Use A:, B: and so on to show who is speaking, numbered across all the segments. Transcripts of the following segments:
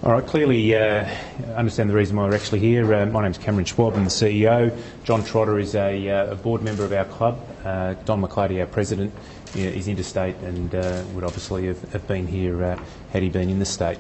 A: All right, clearly I understand the reason why we're actually here. My name's Cameron Schwab, I'm the CEO. John Trotter is a board member of our club. Don McClarty, our president, is interstate and would obviously have been here had he been in the state.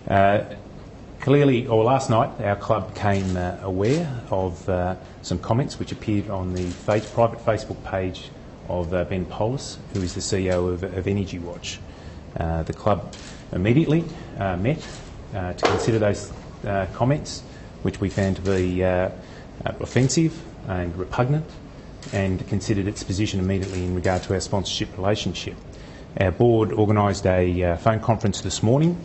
A: Last night our club became aware of some comments which appeared on the private Facebook page of Ben Polis, who is the CEO of Energy Watch. The club immediately met to consider those comments, which we found to be offensive and repugnant, and considered its position immediately in regard to our sponsorship relationship. Our board organised a phone conference this morning,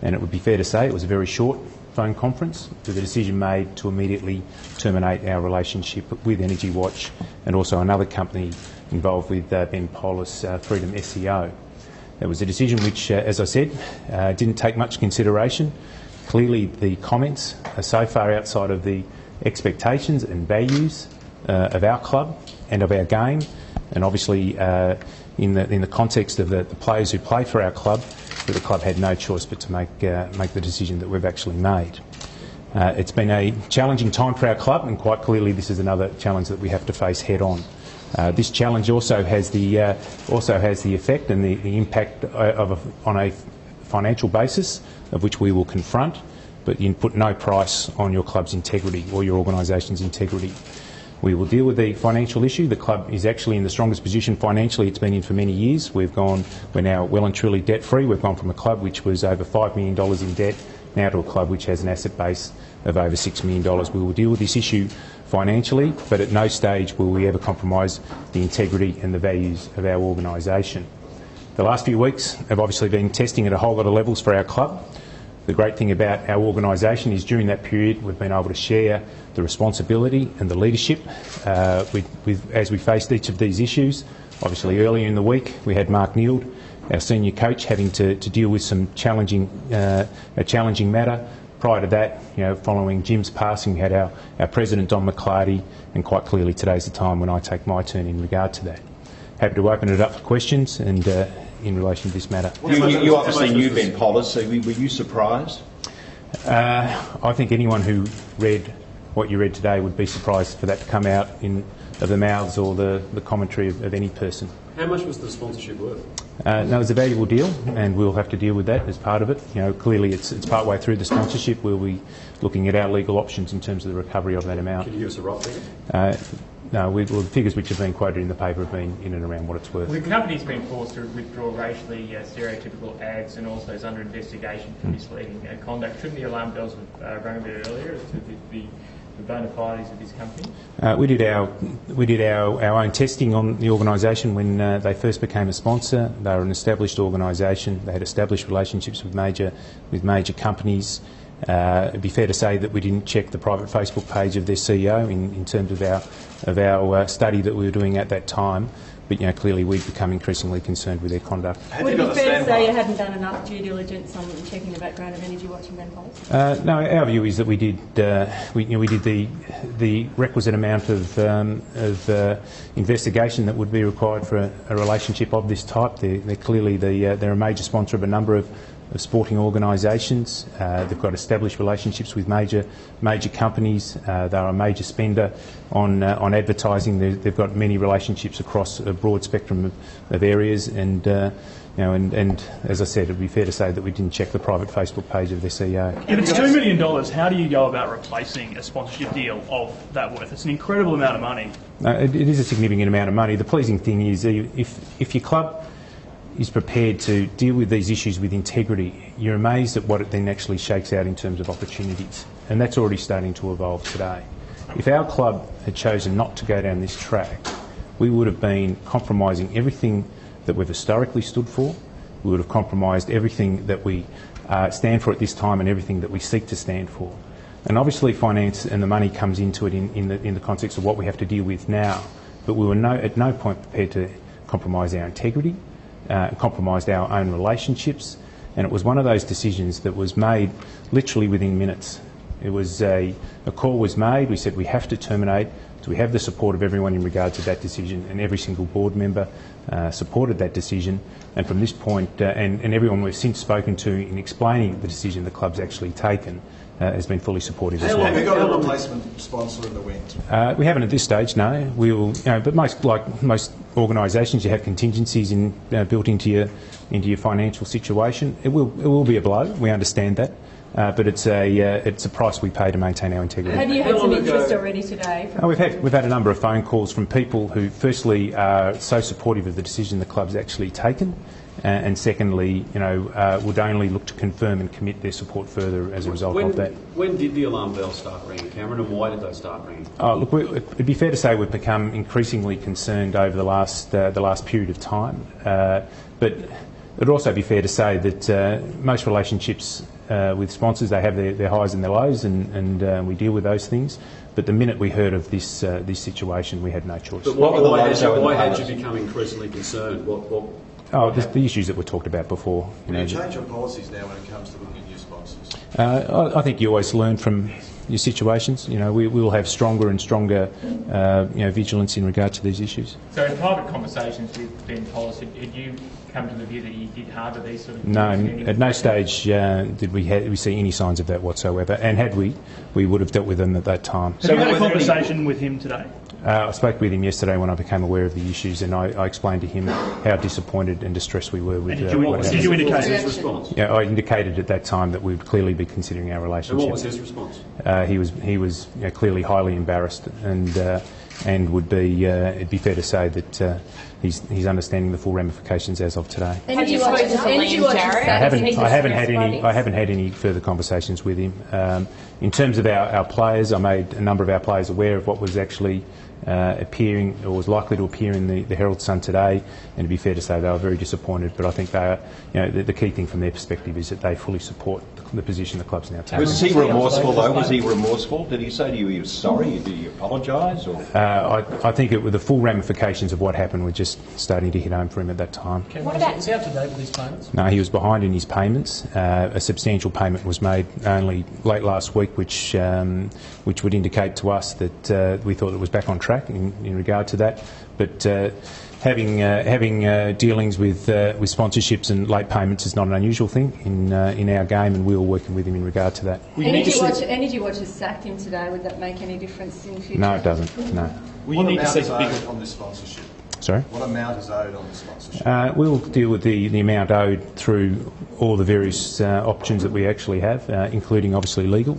A: and it would be fair to say it was a very short phone conference, with a decision made to immediately terminate our relationship with Energy Watch and also another company involved with Ben Polis, Freedom SEO. It was a decision which, as I said, didn't take much consideration. Clearly the comments are so far outside of the expectations and values of our club and of our game, and obviously in the context of the players who play for our club, that the club had no choice but to make the decision that we've actually made. It's been a challenging time for our club, and quite clearly this is another challenge that we have to face head on. This challenge also has the effect and the impact on a financial basis, of which we will confront, but you put no price on your club's integrity or your organisation's integrity. We will deal with the financial issue. The club is actually in the strongest position financially it's been in for many years. We're now well and truly debt free. We've gone from a club which was over $5 million in debt now to a club which has an asset base of over $6 million. We will deal with this issue financially, but at no stage will we ever compromise the integrity and the values of our organisation. The last few weeks have obviously been testing at a whole lot of levels for our club. The great thing about our organisation is during that period we've been able to share the responsibility and the leadership as we faced each of these issues. Obviously earlier in the week we had Mark Neild, our senior coach, having to deal with a challenging matter. Prior to that, following Jim's passing, we had our president, Don McClarty, and quite clearly today's the time when I take my turn in regard to that. Happy to open it up for questions and in relation to this matter.
B: You obviously knew Ben Polis, so were you surprised?
A: I think anyone who read what you read today would be surprised for that to come out of the mouths or the commentary of any person.
C: How much was the sponsorship worth?
A: No, it's a valuable deal, and we'll have to deal with that as part of it. Clearly it's part way through the sponsorship. We'll be looking at our legal options in terms of the recovery of that amount.
C: Can you give us a rough figure?
A: No, the figures which have been quoted in the paper have been in and around what it's worth.
D: The company's been forced to withdraw racially stereotypical ads and also is under investigation for misleading conduct. Shouldn't the alarm bells have rung a bit earlier as to the bona fides of this company? We did our own testing on the organisation when they first became a sponsor. They were an established organisation. They had established relationships with major companies. It'd be fair to say that we didn't check the private Facebook page of their CEO in terms of our study that we were doing at that time. But clearly we've become increasingly concerned with their conduct.
E: Would it be fair to say you hadn't done enough due diligence on checking the background of Energy Watch and Ben Polis?
A: No, our view is that we did the requisite amount of investigation that would be required for a relationship of this type. They're a major sponsor of a number of sporting organisations. They've got established relationships with major companies. They're a major spender on advertising. They've got many relationships across a broad spectrum of areas, and as I said, it'd be fair to say that we didn't check the private Facebook page of their CEO.
F: If it's $2 million, how do you go about replacing a sponsorship deal of that worth? It's an incredible amount of money.
A: It is a significant amount of money. The pleasing thing is if your club is prepared to deal with these issues with integrity, you're amazed at what it then actually shakes out in terms of opportunities. And that's already starting to evolve today. If our club had chosen not to go down this track, we would have been compromising everything that we've historically stood for. We would have compromised everything that we stand for at this time and everything that we seek to stand for. And obviously finance and the money comes into it in the context of what we have to deal with now. But we were at no point prepared to compromise our integrity, compromised our own relationships, and it was one of those decisions that was made literally within minutes. It was a call was made. We said we have to terminate to So we have the support of everyone in regard to that decision, and every single board member supported that decision. And from this point, and everyone we've since spoken to in explaining the decision the club's actually taken has been fully supportive as well.
G: Have you got a replacement sponsor in the wind?
A: We haven't at this stage, no. We will, but like most organisations, you have contingencies built into your financial situation. It will be a blow. We understand that. But it's a price we pay to maintain our integrity.
E: Have you had some interest already today?
A: We've had a number of phone calls from people who, firstly, are so supportive of the decision the club's actually taken, and secondly, would only look to confirm and commit their support further as a result of that.
C: When did the alarm bells start ringing, Cameron, and why did they start ringing?
A: Look, it'd be fair to say we've become increasingly concerned over the last period of time, but it'd also be fair to say that most relationships with sponsors, they have their highs and their lows, and we deal with those things. But the minute we heard of this situation, we had no choice.
C: But why had you become increasingly concerned?
A: The issues that were talked about before.
G: Will you change your policies now when it comes to looking at new sponsors?
A: I think you always learn from your situations. We will have stronger and stronger vigilance in regard to these issues.
D: So in private conversations with Ben Policy, did you come to the view that you did harbour these sort of...
A: No, at no stage did we see any signs of that whatsoever, and had we would have dealt with them at that time.
F: Have you had a conversation with him today?
A: I spoke with him yesterday when I became aware of the issues, and I explained to him how disappointed and distressed we were with.
F: Did you indicate his response?
A: Yeah, I indicated at that time that we would clearly be considering our relationship.
C: And what was his response?
A: He was clearly highly embarrassed, and would be it'd be fair to say that he's understanding the full ramifications as of today.
E: Have you spoken to Liam Jarrett?
A: I haven't had any further conversations with him. In terms of our players, I made a number of our players aware of what was actually appearing or was likely to appear in the Herald Sun today, and to be fair to say they were very disappointed. But I think they are, the key thing from their perspective is that they fully support the position the club's now taking.
B: Was he remorseful though? Was he remorseful? Did he say to you he was sorry? Did he apologise?
A: I think the full ramifications of what happened were just starting to hit home for him at that time.
H: Is he up to date with his payments?
A: No, he was behind in his payments. A substantial payment was made only late last week, which would indicate to us that we thought it was back on track in regard to that. But having dealings with sponsorships and late payments is not an unusual thing in our game, and we were working with him in regard to that.
E: Energy Watch has sacked him today. Would that make any difference in the future?
A: No, it doesn't. No.
G: What amount is owed on this sponsorship?
A: Sorry?
G: What amount is owed on the sponsorship?
A: We'll deal with the amount owed through all the various options that we actually have, including obviously legal.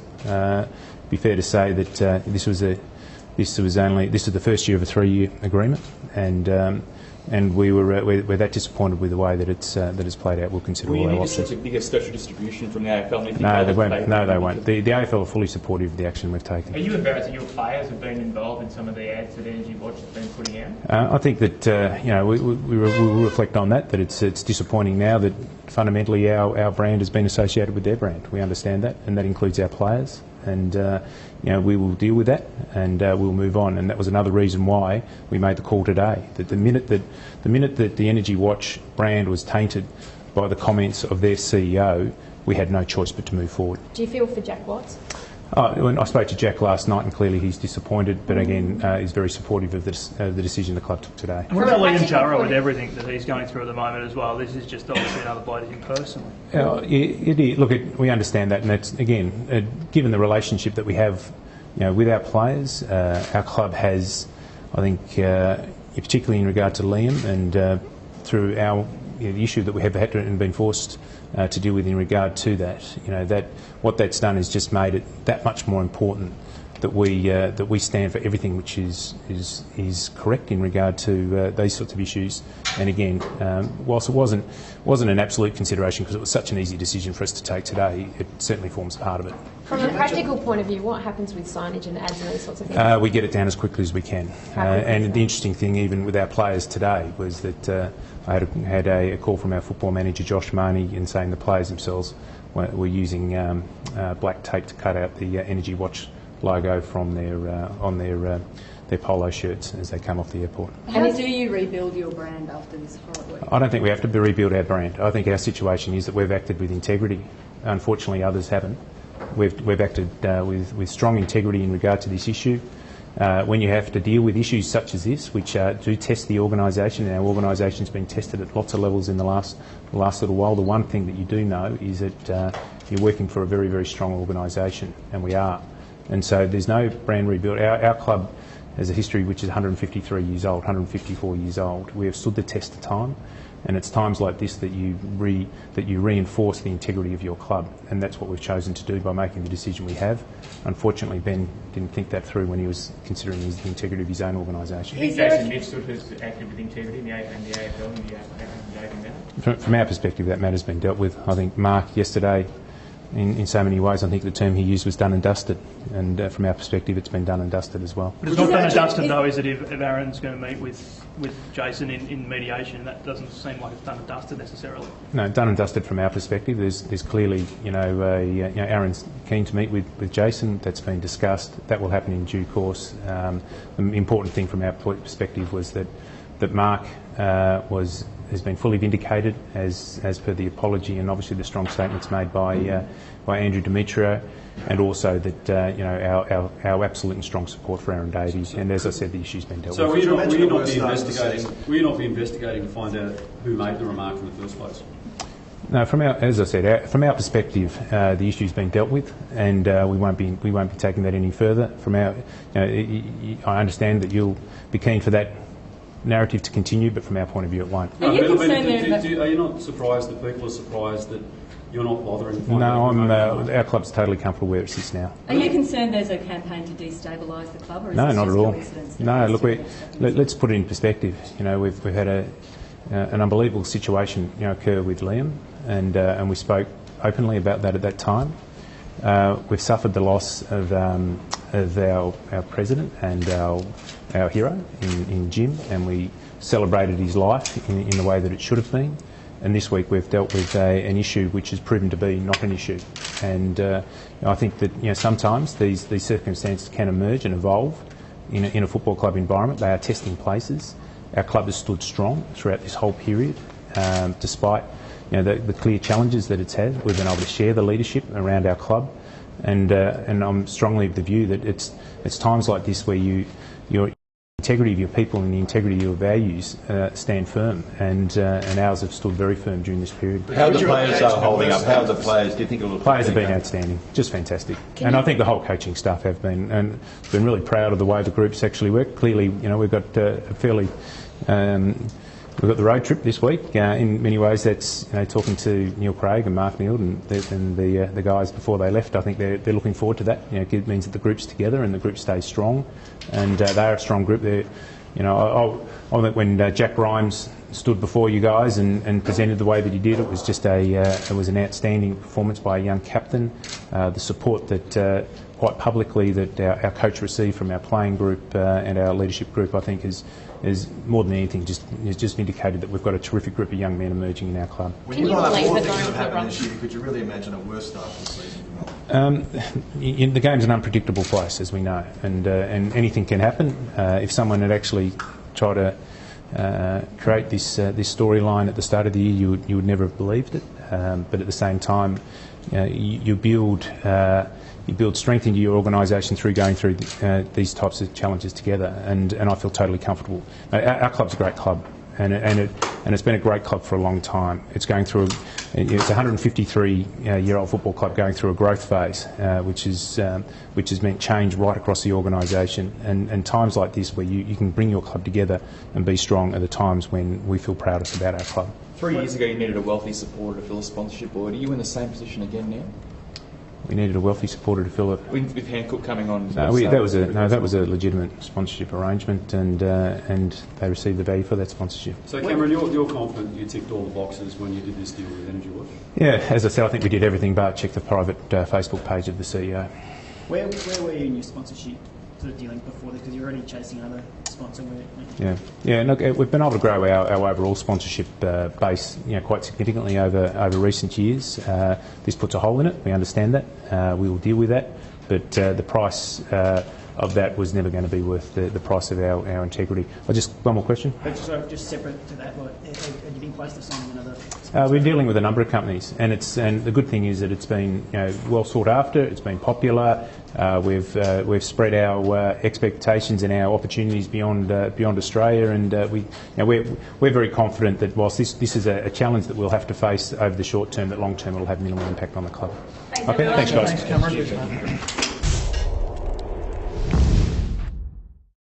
A: Be fair to say that this is the first year of a 3-year agreement, and we're that disappointed with the way that it's played out. We'll consider all our options.
I: Will you need to seek a bigger special distribution from the AFL?
A: No, they won't. No, they won't. The AFL are fully supportive of the action we've taken.
D: Are you embarrassed that your players have been involved in some of the ads that Energy Watch has been putting out?
A: I think that we'll reflect on that. That it's disappointing now that fundamentally our brand has been associated with their brand. We understand that, and that includes our players. And we will deal with that, and we'll move on. And that was another reason why we made the call today. That the minute that the Energy Watch brand was tainted by the comments of their CEO, we had no choice but to move forward.
E: Do you feel for Jack Watts?
A: When I spoke to Jack last night, and clearly he's disappointed, but again, he's very supportive of the decision the club took today.
F: And what about Liam Jarrett with everything that he's going through at the moment as well? This is just obviously another blow to him personally.
A: We understand that, and that's, again, given the relationship that we have with our players, our club has, I think, particularly in regard to Liam, and through the issue that we have had and been forced to deal with in regard to that, that what that's done is just made it that much more important that we stand for everything which is correct in regard to these sorts of issues. And again, whilst it wasn't an absolute consideration because it was such an easy decision for us to take today, it certainly forms part of it.
J: From a practical point of view, what happens with signage and ads and those sorts of things?
A: We get it down as quickly as we can. And the interesting thing, even with our players today, was that I had a call from our football manager, Josh Marnie, in saying the players themselves were using black tape to cut out the Energy Watch logo from their polo shirts as they come off the airport.
E: And do you rebuild your brand after this horrible week?
A: I don't think we have to rebuild our brand. I think our situation is that we've acted with integrity. Unfortunately, others haven't. We've acted with strong integrity in regard to this issue, when you have to deal with issues such as this, which do test the organisation, and our organisation's been tested at lots of levels in the last little while, the one thing that you do know is that you're working for a very, very strong organisation, and we are. And so there's no brand rebuild. Our club has a history which is 153 years old, 154 years old. We have stood the test of time, and it's times like this that you reinforce the integrity of your club, and that's what we've chosen to do by making the decision we have. Unfortunately, Ben didn't think that through when he was considering the integrity of his own organisation.
D: Do you think Jason Mifsud has acted with integrity in the AFL and the Dating matter?
A: From our perspective, that matter's been dealt with. I think Mark yesterday, in so many ways, I think the term he used was done and dusted, and from our perspective it's been done and dusted as well.
F: But it's not done and dusted though, is it, if Aaron's going to meet with Jason in mediation? That doesn't seem like it's done and dusted necessarily. No,
A: done and dusted from our perspective. There's clearly, Aaron's keen to meet with Jason. That's been discussed. That will happen in due course. The important thing from our perspective was that Mark has been fully vindicated as per the apology, and obviously the strong statements made by Andrew Demetrio, and also that our absolute and strong support for Aaron Davies. And as I said, the issue's been dealt with.
C: So will you not be investigating to find out who made the remark in the first place?
A: No, as I said, from our perspective, the issue's been dealt with, and we won't be taking that any further. I understand that you'll be keen for that narrative to continue, but from our point of view it won't.
C: Are you not surprised that people are surprised that you're not bothering?
A: No, our club's totally comfortable where it sits now.
E: Are you concerned there's a campaign to destabilise the club, or is
A: no,
E: this
A: not
E: just
A: at all.
E: coincidence?
A: No, look, let's put it in perspective. We've had an unbelievable situation occur with Liam, and we spoke openly about that at that time. We've suffered the loss of our president and our hero in Jim, and we celebrated his life in the way that it should have been. And this week we've dealt with an issue which has proven to be not an issue. And I think that sometimes these circumstances can emerge and evolve in a football club environment. They are testing places. Our club has stood strong throughout this whole period, despite the clear challenges that it's had. We've been able to share the leadership around our club, and I'm strongly of the view that it's times like this where your integrity of your people and the integrity of your values stand firm, and ours have stood very firm during this period.
B: How are the players holding up? How are the players? Do you think it'll?
A: Players have been outstanding, just fantastic, and I think the whole coaching staff have been, and been really proud of the way the groups actually work. Clearly, we've got a fairly. We've got the road trip this week. In many ways, that's talking to Neil Craig and Mark Neal and the guys before they left. I think they're looking forward to that. It means that the group's together and the group stays strong, and they're a strong group. I think when Jack Rhymes stood before you guys and presented the way that he did, it was just it was an outstanding performance by a young captain. The support that quite publicly that our coach received from our playing group and our leadership group, I think is more than anything just indicated that we've got a terrific group of young men emerging in our club.
G: When you got all things that have happened this year, could you really imagine a worse start to the season?
A: The game's an unpredictable place, as we know, and anything can happen. If someone had actually tried to create this storyline at the start of the year, you would never have believed it. But at the same time, you build strength into your organisation through going through these types of challenges together, and I feel totally comfortable. Our club's a great club, and it's been a great club for a long time. It's going through it's a 153-year-old football club going through a growth phase, which has meant change right across the organisation. And times like this, where you can bring your club together and be strong, are the times when we feel proudest about our club.
I: 3 years ago, you needed a wealthy supporter to fill a sponsorship board. Are you in the same position again now?
A: We needed a wealthy supporter to fill it.
I: With Hancock coming on.
A: That was a legitimate sponsorship arrangement, and they received the value for that sponsorship.
C: So Cameron, you're confident you ticked all the boxes when you did this deal with Energy Watch?
A: Yeah, as I said, I think we did everything but check the private Facebook page of the CEO.
K: Where were you in your sponsorship sort of dealing before this? Because you're already chasing another sponsor.
A: Yeah. Look, we've been able to grow our overall sponsorship base, quite significantly over recent years. This puts a hole in it. We understand that. We will deal with that. But the price of that was never going to be worth the price of our integrity. Just one more question.
K: But just separate to that, have you been placed to signing another?
A: We're dealing with a number of companies, and the good thing is that it's been well sought after. It's been popular. We've spread our expectations and our opportunities beyond Australia, and we're very confident that whilst this is a challenge that we'll have to face over the short term, that long term it will have minimal impact on the club.
E: Thanks,
A: okay,
E: everyone.
A: thanks guys.
H: Thanks, Cameron.